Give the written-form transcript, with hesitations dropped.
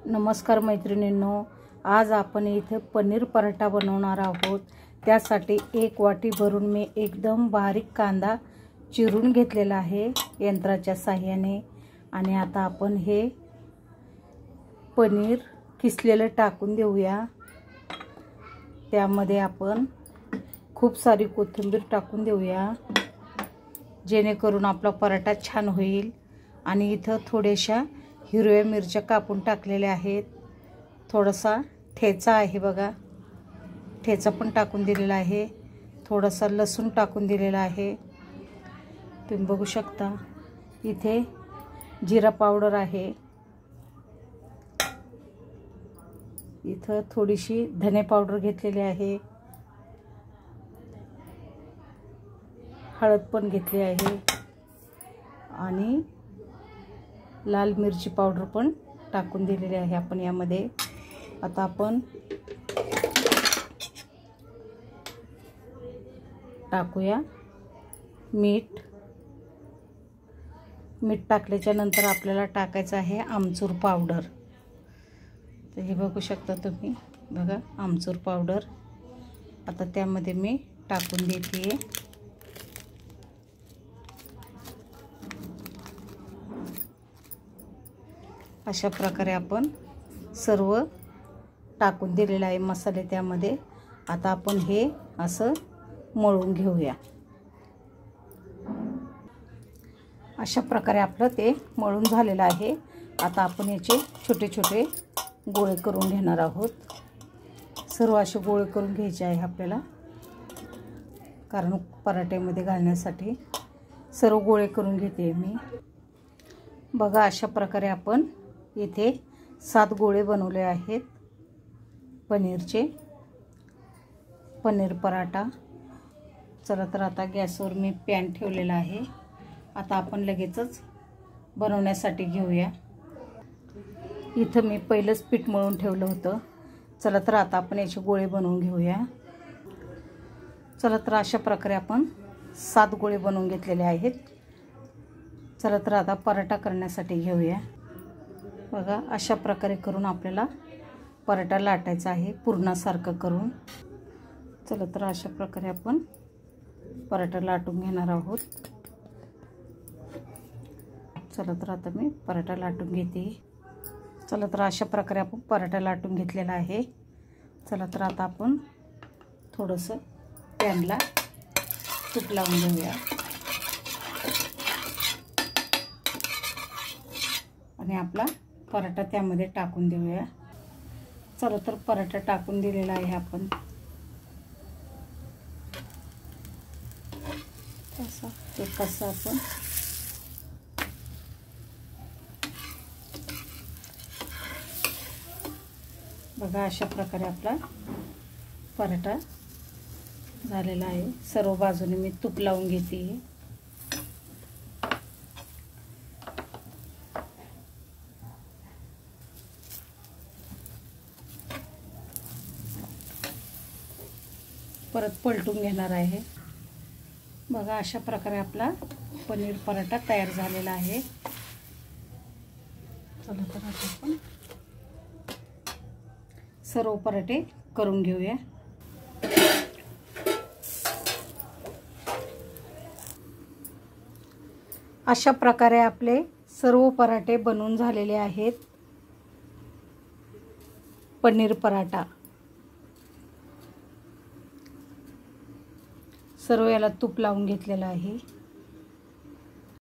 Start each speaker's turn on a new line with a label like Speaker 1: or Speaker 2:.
Speaker 1: नमस्कार मैत्रिणींनो, आज आपण इथे पनीर पराठा बनवणार आहोत। त्यासाठी एक वाटी भरून मी एकदम बारीक कांदा चिरून घेतलेला आहे यंत्राच्या साहाय्याने। आणि आता आपण हे पनीर किसलेलं टाकून देऊया। त्यामध्ये आपण खूप सारी कोथिंबीर टाकून देऊया, जेणेकरून आपला पराठा छान होईल। आणि इथं थोड्याशा हिरव्या मिरच्या कापून टाकलेल्या आहेत। थोडासा ठेचा आहे बघा, ठेचा पण टाकून दिलेला आहे। थोडासा लसूण टाकून दिलेला आहे, तुम्ही बघू शकता। इथे जिरा पावडर आहे, इथं थोडीशी धने पावडर घेतलेली आहे, हळद पण घेतली आहे आणि लाल मिरची पावडर पण टाकून दिलेली आहे आपण यामध्ये। आता आपण टाकूया मीठ। मीठ टाकल्याच्या नंतर आपल्याला टाकायचं आहे आमचूर पावडर। तर हे बघू शकता तुम्ही, बघा आमचूर पावडर आता त्यामध्ये मी टाकून देते। अशा प्रकारे आपण सर्व टाकून दिलेला आहे मसाले त्यामध्ये। आता आपण हे असं मळून घेऊया। अशा प्रकारे आपलं ते मळून झालेलं आहे। आता आपण याचे छोटे छोटे गोळे करून घेणार आहोत। सर्व असे गोळे करून घ्यायचे आहे आपल्याला, कारण पराठ्यामध्ये घालण्यासाठी सर्व गोळे करून घेते मी। बघा अशा प्रकारे आपण इथे 7 गोळे बनवले आहेत पनीरचे, पनीर पराठा। चला तर आता गॅसवर मी पॅन ठेवलेला आहे। आता आपण लगेचच बनवण्यासाठी घेऊया। इथं मी पहिलंच पीठ मळून ठेवलं होतं। चला तर आता आपण याचे गोळे बनवून घेऊया। चला तर अशा प्रकारे आपण 7 गोळे बनवून घेतलेले आहेत। चला तर आता पराठा करण्यासाठी घेऊया। बघा अशा प्रकारे करून आपल्याला पराठा लाटायचा आहे, पुरणासारखं करून। चला तर अशा प्रकारे आपण पराठा लाटून घेणार आहोत। चला तर आता मी पराठा लाटून घेते। चला तर अशा प्रकारे आपण पराठा लाटून घेतलेला आहे। चला तर आता आपण थोडंसं पॅनला तूप लावून घेऊया आणि आपला पराठा त्यामध्ये टाकून देऊया। चला तर पराठा टाकून दिलेला आहे आपण। कसं आपण बघा अशा प्रकारे आपला पराठा झालेला आहे। सर्व बाजूने मी तूप लावून घेते। परत पलटून घेणार आहे। बघा अशा प्रकारे आपला पनीर पराठा तयार झालेला आहे। चला तर आता आपण सर्व पराठे करून घेऊया। अशा प्रकारे आपले सर्व पराठे बनवून झालेले आहेत। पनीर पराठा सर्व याला तूप लावून घेतलेला आहे।